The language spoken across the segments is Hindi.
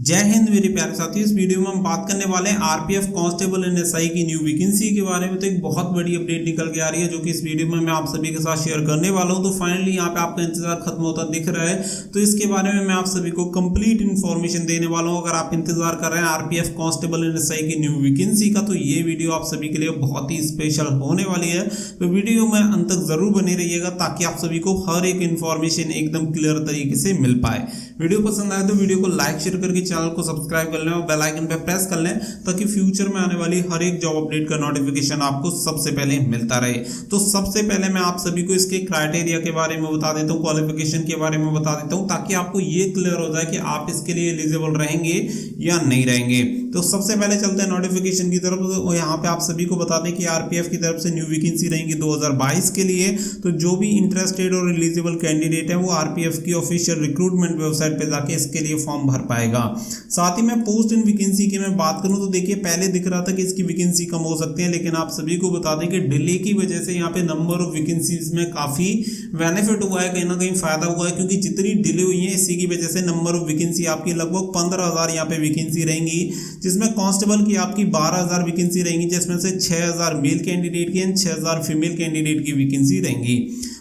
जय हिंद मेरे प्यारे साथियों। इस वीडियो में हम बात करने वाले हैं आरपीएफ कांस्टेबल एंड एसआई की न्यू वैकेंसी के बारे में। तो एक बहुत बड़ी अपडेट निकल के आ रही है जो कि इस वीडियो में मैं आप सभी के साथ शेयर करने वाला हूं। तो फाइनली यहाँ पे आपका इंतजार खत्म होता दिख रहा है, तो इसके बारे में मैं आप सभी को कंप्लीट इन्फॉर्मेशन देने वाला हूँ। अगर आप इंतजार कर रहे हैं आरपीएफ कांस्टेबल एंड एसआई की न्यू वैकेंसी का, तो ये वीडियो आप सभी के लिए बहुत ही स्पेशल होने वाली है। तो वीडियो में अंत तक जरूर बने रहिएगा ताकि आप सभी को हर एक इन्फॉर्मेशन एकदम क्लियर तरीके से मिल पाए। वीडियो पसंद आए तो वीडियो को लाइक शेयर करके चैनल को सब्सक्राइब कर लें और बेल आइकन पे प्रेस कर लें ताकि फ्यूचर में आने वाली हर एक जॉब अपडेट का नोटिफिकेशन आपको सबसे पहले मिलता रहे। तो सबसे पहले मैं आप सभी को इसके क्राइटेरिया के बारे में बता देता हूँ, क्वालिफिकेशन के बारे में बता देता हूँ ताकि आपको ये क्लियर हो जाए कि आप इसके लिए एलिजिबल रहेंगे या नहीं रहेंगे। तो सबसे पहले चलते हैं नोटिफिकेशन की तरफ। तो यहाँ पे आप सभी को बता दें कि आरपीएफ की तरफ से न्यू वैकेंसी रहेंगी 2022 के लिए। तो जो भी इंटरेस्टेड और एलिजिबल कैंडिडेट है वो आरपीएफ की ऑफिशियल रिक्रूटमेंट वेबसाइट पे जाके इसके लिए फॉर्म भर पाएगा। साथ ही में पोस्ट इन वैकेंसी की मैं बात करूं तो देखिए पहले दिख रहा था कि इसकी वैकेंसी कम हो सकती है, लेकिन आप सभी को बता दें कि डिले की वजह से यहाँ पे नंबर ऑफ वैकेंसीज में काफी बेनिफिट हुआ है, कहीं ना कहीं फायदा हुआ है, क्योंकि जितनी डिले हुई है इसी की वजह से नंबर ऑफ वैकेंसी आपकी लगभग 15,000 यहाँ पे वैकेंसी रहेंगी, जिसमें कांस्टेबल की आपकी 12,000 वैकेंसी रहेंगी, जिसमें से 6,000 मेल कैंडिडेट की एंड 6,000 फीमेल कैंडिडेट की वैकेंसी रहेंगी।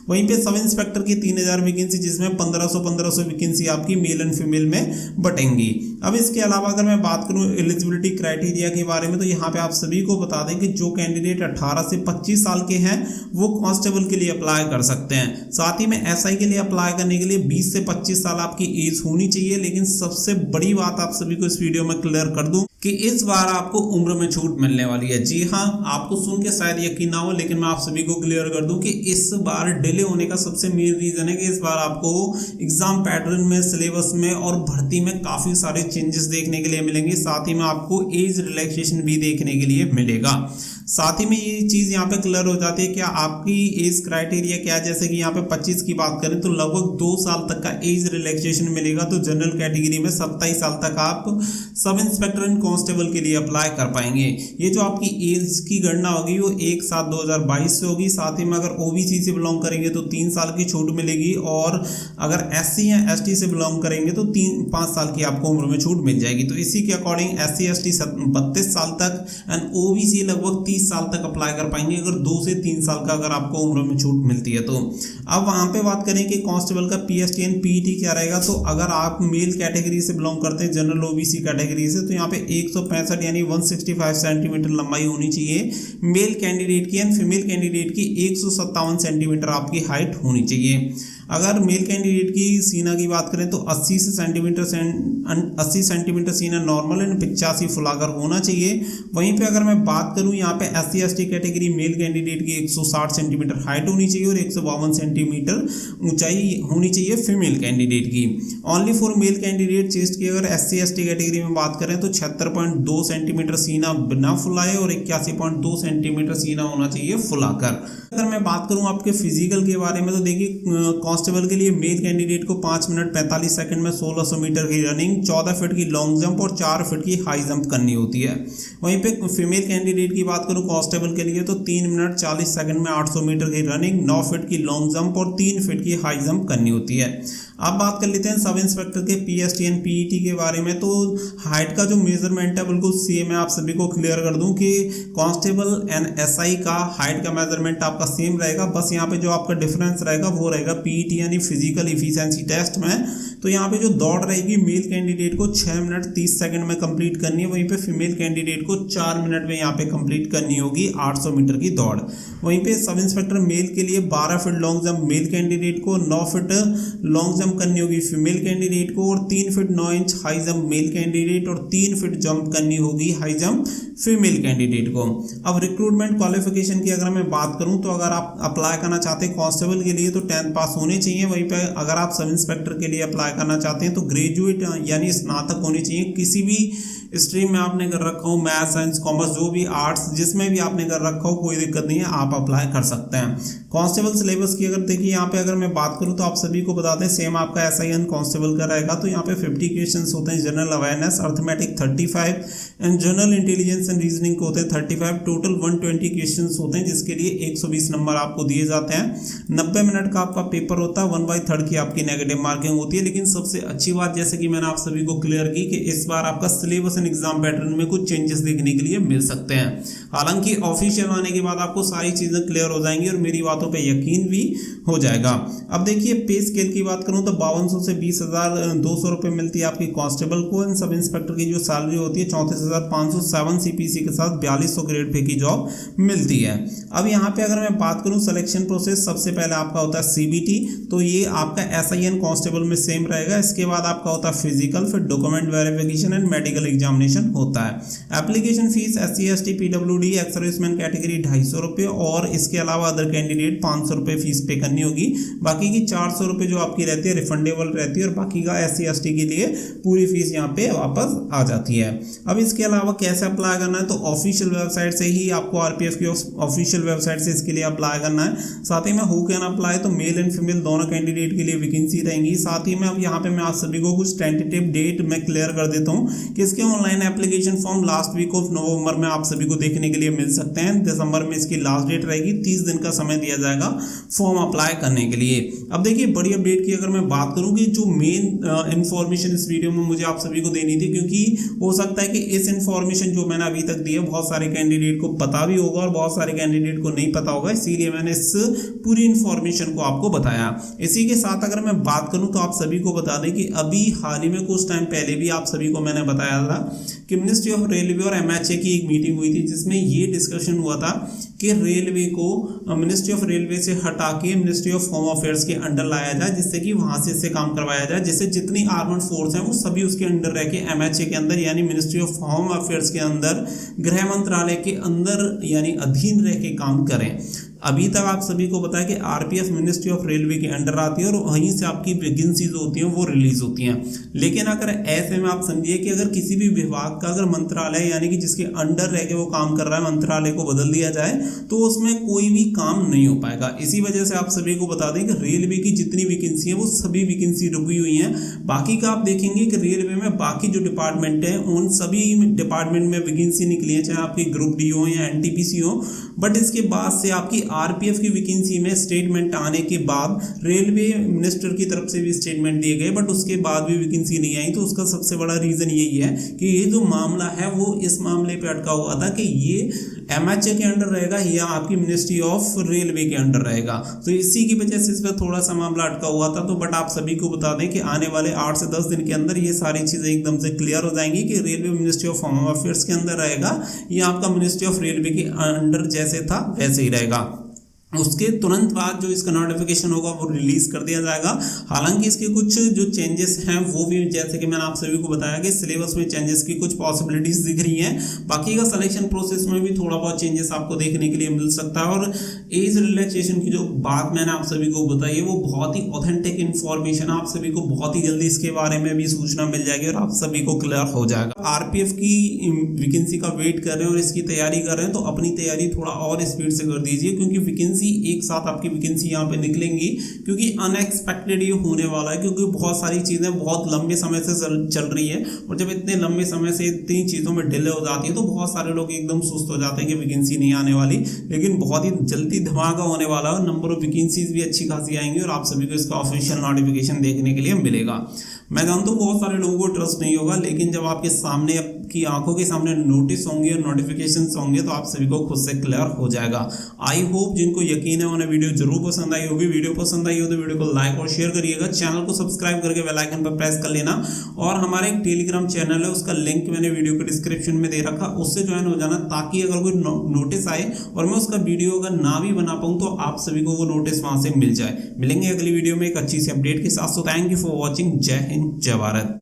वहीं पे सब इंस्पेक्टर की 3,000 वैकेंसी, जिसमें 1500 वैकेंसी आपकी मेल एंड फीमेल में बटेंगी। अब इसके अलावा अगर मैं बात करूं एलिजिबिलिटी क्राइटेरिया के बारे में, तो यहाँ पे आप सभी को बता दें कि जो कैंडिडेट 18 से 25 साल के हैं वो कांस्टेबल के लिए अप्लाई कर सकते हैं। साथ ही में एसआई के लिए अप्लाई करने के लिए 20 से 25 साल आपकी एज होनी चाहिए। लेकिन सबसे बड़ी बात आप सभी को इस वीडियो में क्लियर कर दूं कि इस बार आपको उम्र में छूट मिलने वाली है। जी हाँ, आपको सुन के शायद यकीन ना हो, लेकिन मैं आप सभी को क्लियर कर दूं कि इस बार डिले होने का सबसे मेन रीजन है कि इस बार आपको एग्जाम पैटर्न में, सिलेबस में और भर्ती में काफी सारे चेंजेस देखने के लिए मिलेंगे। साथ ही में आपको एज रिलैक्सेशन भी देखने के लिए मिलेगा। साथ ही में ये चीज यहाँ पे क्लियर हो जाती है कि आपकी एज क्राइटेरिया क्या है। जैसे कि यहाँ पे 25 की बात करें तो लगभग 2 साल तक का एज रिलैक्सेशन मिलेगा। तो जनरल कैटेगरी में 27 साल तक आप सब इंस्पेक्टर एंड कांस्टेबल के लिए अप्लाई कर पाएंगे। ये जो आपकी एज की गणना होगी वो 1/7/2022 से होगी। साथ ही में अगर ओबीसी से बिलोंग करेंगे तो 3 साल की छूट मिलेगी, और अगर एससी या एसटी से बिलोंग करेंगे तो 5 साल की आपको उम्र में छूट मिल जाएगी। तो इसी के अकॉर्डिंग एससी एसटी 32 साल तक एंड ओबीसी लगभग 30 साल तक अप्लाई कर पाएंगे, अगर 2 से 3 साल का अगर आपको उम्र में छूट मिलती है तो। अब वहां पे बात करें कि कांस्टेबल का पीएसटी एंड पीईटी क्या रहेगा, तो अगर आप मेल कैटेगरी से बिलोंग करते हैं, जनरल ओबीसी कैटेगरी से, तो यहाँ पे 165 यानी 165 सेंटीमीटर लंबाई होनी चाहिए मेल कैंडिडेट की, एंड फीमेल कैंडिडेट की 157 सेंटीमीटर आपकी हाइट होनी चाहिए। अगर मेल कैंडिडेट की सीना की बात करें तो 80 सेंटीमीटर सीना नॉर्मल एंड 85 फुलाकर होना चाहिए। वहीं पे अगर मैं बात करूं यहाँ पे SC ST category male candidate की 160 सेंटीमीटर हाइट होनी चाहिए और 152 सेंटीमीटर ऊंचाई होनी चाहिए फीमेल कैंडिडेट की। Only for male candidate chest की अगर एससी एसटी कैटेगरी में बात करें तो 76.2 सेंटीमीटर सीना बिना फुलाए और 81.2 सेंटीमीटर सीना होना चाहिए फुलाकर। अगर मैं बात करूं आपके फिजिकल के बारे में तो देखिए कांस्टेबल के लिए मेल कैंडिडेट को 5 मिनट 45 सेकंड में 1600 मीटर की रनिंग, 14 फीट की लॉन्ग जंप और 4 फीट की हाई जंप करनी होती है। वहीं पे फीमेल कैंडिडेट की बात करूं कांस्टेबल के लिए तो 3 मिनट 40 सेकंड में 800 मीटर की रनिंग, 9 फीट की लॉन्ग जंप और 3 फीट की हाई जंप करनी होती है। अब बात कर लेते हैं सब इंस्पेक्टर के पीएसटी एंड पीईटी के बारे में। तो हाइट का जो मेजरमेंट है बिल्कुल सेम है। आप सभी को क्लियर कर दूं कि कांस्टेबल एंड एसआई का हाइट का मेजरमेंट आपका सेम रहेगा, बस यहाँ पे जो आपका डिफरेंस रहेगा वो रहेगा पीईटी यानी फिजिकल इफिशिएंसी टेस्ट में। तो यहाँ पे जो दौड़ रहेगी मेल कैंडिडेट को 6 मिनट 30 सेकंड में कंप्लीट करनी है, वहीं पे फीमेल कैंडिडेट को 4 मिनट में यहाँ पे कंप्लीट करनी होगी 800 मीटर की दौड़। वहीं पे सब इंस्पेक्टर मेल के लिए 12 feet long jump male candidate को, 9 फीट लॉन्ग जंप करनी होगी फीमेल कैंडिडेट को, और 3 feet 9 inch high jump male candidate और 3 फीट जंप करनी होगी हाई जंप फीमेल कैंडिडेट को। अब रिक्रूटमेंट क्वालिफिकेशन की अगर मैं बात करूं तो अगर आप अप्लाई करना चाहते हैं कांस्टेबल के लिए तो 10th पास होने चाहिए। वहीं पे अगर आप सब इंस्पेक्टर के लिए अप्लाई करना चाहते हैं तो ग्रेजुएट यानी स्नातक होनी चाहिए। किसी भी स्ट्रीम में आपने कर रखा हो, मैथ साइंस कॉमर्स जो भी आर्ट्स जिसमें भी आपने कर रखा हो कोई दिक्कत नहीं है, आप अप्लाई कर सकते हैं। कांस्टेबल सिलेबस की अगर देखिए यहाँ पे अगर मैं बात करूँ तो आप सभी को बता दें सेम आपका SIN कांस्टेबल का रहेगा। तो यहाँ पे 50 क्वेश्चंस होते हैं, general awareness, arithmetic 35 and general intelligence and reasoning को होते हैं 35। टोटल 120 क्वेश्चंस होते हैं जिसके लिए 120 नंबर आपको दिए जाते हैं। 90 मिनट का आपका पेपर होता है, 1/3 की आपकी नेगेटिव मार्किंग होती है। लेकिन सबसे अच्छी बात जैसे कि मैंने आप सभी को क्लियर की कि इस बार आपका सिलेबस एंड एग्जाम पैटर्न में कुछ चेंजेस देखने के लिए मिल सकते हैं। हालांकि ऑफिशियल आने के बाद आपको सारी चीजें क्लियर हो जाएंगी और मेरी बातों पे यकीन भी हो जाएगा। अब देखिए पे स्केल की बात करूं तो 5200 से 20,200 रुपए मिलती है आपकी कांस्टेबल को। एंड सब इंस्पेक्टर की जो सैलरी होती है 34,500, 7 CPC के साथ 4200 ग्रेड पे की जॉब मिलती है। अब यहाँ पे अगर मैं बात करूं सिलेक्शन प्रोसेस, सबसे पहले आपका होता है CBT, तो ये आपका SIN कांस्टेबल में सेम रहेगा। इसके बाद आपका होता है फिजिकल, फिर document verification and medical examination होता है। Application fees SC ST PWD ex serviceman category 250 रुपये और इसके अलावा अदर कैंडिडेट 500 रुपये फीस पे करनी होगी। बाकी की 400 रुपये जो आपकी रहती है रिफंडेबल रहती है और बाकी का SC ST के लिए पूरी फीस यहाँ पे वापस आ जाती है। अब इसके अलावा कैसे अप्लाई करना है, तो ऑफिशियल वेबसाइट से ही आपको RPF की ऑफिशियल वेबसाइट से इसके लिए अप्लाई करना है। साथ ही में हु कैन अप्लाई, तो मेल एंड फीमेल दोनों कैंडिडेट के लिए वैकेंसी रहेंगी। साथ ही में अब यहाँ पे मैं आप सभी को कुछ टेंटेटिव डेट मैं क्लियर कर देता हूँ कि इसके online application form last week of November में आप सभी को देखने के लिए मिल सकते हैं। दिसंबर में इसकी लास्ट डेट रहेगी, 30 दिन का समय दिया जाएगा फॉर्म अप्लाई करने के लिए। अब देखिए बड़ी अपडेट की अगर मैं बात करूं कि जो मेन इंफॉर्मेशन इस वीडियो में मुझे आप सभी को देनी थी, क्योंकि हो सकता है कि इस इंफॉर्मेशन जो मैंने अभी तक दी है बहुत सारे कैंडिडेट को पता भी होगा और बहुत सारे कैंडिडेट को नहीं पता होगा, इसीलिए मैंने इस पूरी इंफॉर्मेशन को आपको बताया। इसी के साथ अगर मैं बात करूं तो आप सभी को बता दें कि अभी हाल ही में कुछ टाइम पहले भी आप सभी को मैंने बताया था कि मिनिस्ट्री ऑफ रेलवे और MHA की एक मीटिंग हुई थी जिसमें ये डिस्कशन हुआ था कि रेलवे को मिनिस्ट्री ऑफ रेलवे से हटा के मिनिस्ट्री ऑफ होम अफेयर्स के अंडर लाया जाए, जिससे कि वहां से इससे काम करवाया जाए, जिससे जितनी आर्मड फोर्स हैं वो सभी उसके अंडर रह के MHA के अंदर यानी मिनिस्ट्री ऑफ होम अफेयर्स के अंदर, गृह मंत्रालय के अंदर यानी अधीन रह के काम करें। अभी तक आप सभी को पता है कि RPF मिनिस्ट्री ऑफ रेलवे के अंडर आती है और वहीं से आपकी वैकेंसीज होती हैं वो रिलीज होती हैं। लेकिन अगर ऐसे में आप समझिए कि अगर किसी भी विभाग का अगर मंत्रालय यानी कि जिसके अंडर रह के वो काम कर रहा है मंत्रालय को बदल दिया जाए तो उसमें कोई भी काम नहीं हो पाएगा। इसी वजह से आप सभी को बता दें कि रेलवे की जितनी वैकेंसी है वो सभी वैकेंसी रुकी हुई हैं। बाकी का आप देखेंगे कि रेलवे में बाकी जो डिपार्टमेंट है उन सभी डिपार्टमेंट में वैकेंसी निकली है, चाहे आपकी ग्रुप डी हो या NTPC हो। बट इसके बाद से आपकी RPF की वैकेंसी में स्टेटमेंट आने के बाद रेलवे मिनिस्टर की तरफ से भी स्टेटमेंट दिए गए, बट उसके बाद भी वैकेंसी नहीं आई। तो उसका सबसे बड़ा रीजन यही है कि ये जो मामला है वो इस मामले पे अटका हुआ था कि ये MHA के अंडर रहेगा या आपकी मिनिस्ट्री ऑफ रेलवे के अंडर रहेगा। तो इसी की वजह से इस पर थोड़ा सा मामला अटका हुआ था। तो बट आप सभी को बता दें कि आने वाले 8 से 10 दिन के अंदर ये सारी चीजें एकदम से क्लियर हो जाएंगी कि railway ministry of home affairs के अंदर रहेगा या आपका मिनिस्ट्री ऑफ रेलवे के अंडर जैसे था वैसे ही रहेगा। उसके तुरंत बाद जो इसका नोटिफिकेशन होगा वो रिलीज कर दिया जाएगा। हालांकि इसके कुछ जो चेंजेस हैं वो भी जैसे कि मैंने आप सभी को बताया कि सिलेबस में चेंजेस की कुछ पॉसिबिलिटीज दिख रही हैं। बाकी का सिलेक्शन प्रोसेस में भी थोड़ा बहुत चेंजेस आपको देखने के लिए मिल सकता है। और एज रिलैक्सेशन की जो बात मैंने आप सभी को बताई है वो बहुत ही ऑथेंटिक इन्फॉर्मेशन, आप सभी को बहुत ही जल्दी इसके बारे में भी सूचना मिल जाएगी और आप सभी को क्लियर हो जाएगा। RPF की वैकेंसी का वेट कर रहे हैं और इसकी तैयारी कर रहे हैं तो अपनी तैयारी थोड़ा और स्पीड से कर दीजिए, क्योंकि वैकेंसी एक साथ आपकी वैकेंसी यहाँ पे निकलेंगी, क्योंकि अनएक्सपेक्टेड ये होने वाला है, क्योंकि बहुत सारी चीजें बहुत लंबे समय से चल रही है और जब इतने लंबे समय से इतनी चीजों में डिले हो जाती है तो बहुत सारे लोग एकदम सुस्त हो जाते हैं कि वैकेंसी नहीं आने वाली। लेकिन बहुत ही जल्दी धमाका होने वाला है और नंबर ऑफ वैकेंसीज भी अच्छी खासी आएंगी और आप सभी को इसका ऑफिशियल नोटिफिकेशन देखने के लिए मिलेगा। मैं जानता हूँ बहुत सारे लोगों को ट्रस्ट नहीं होगा, लेकिन जब आपके सामने आपकी आंखों के सामने नोटिस होंगे और नोटिफिकेशंस होंगे तो आप सभी को खुद से क्लियर हो जाएगा। आई होप जिनको यकीन है उन्हें वीडियो जरूर पसंद आई होगी। वीडियो पसंद आई हो तो वीडियो को लाइक और शेयर करिएगा, चैनल को सब्सक्राइब करके बेल आइकन पर प्रेस कर लेना और हमारे एक टेलीग्राम चैनल है उसका लिंक मैंने वीडियो के डिस्क्रिप्शन में दे रखा, उससे ज्वाइन हो जाना ताकि अगर कोई नोटिस आए और मैं उसका वीडियो अगर ना भी बना पाऊँ तो आप सभी को वो नोटिस वहां से मिल जाए। मिलेंगे अगली वीडियो में एक अच्छी सी अपडेट के साथ। So thank you for watching. जय हिंद, जय भारत।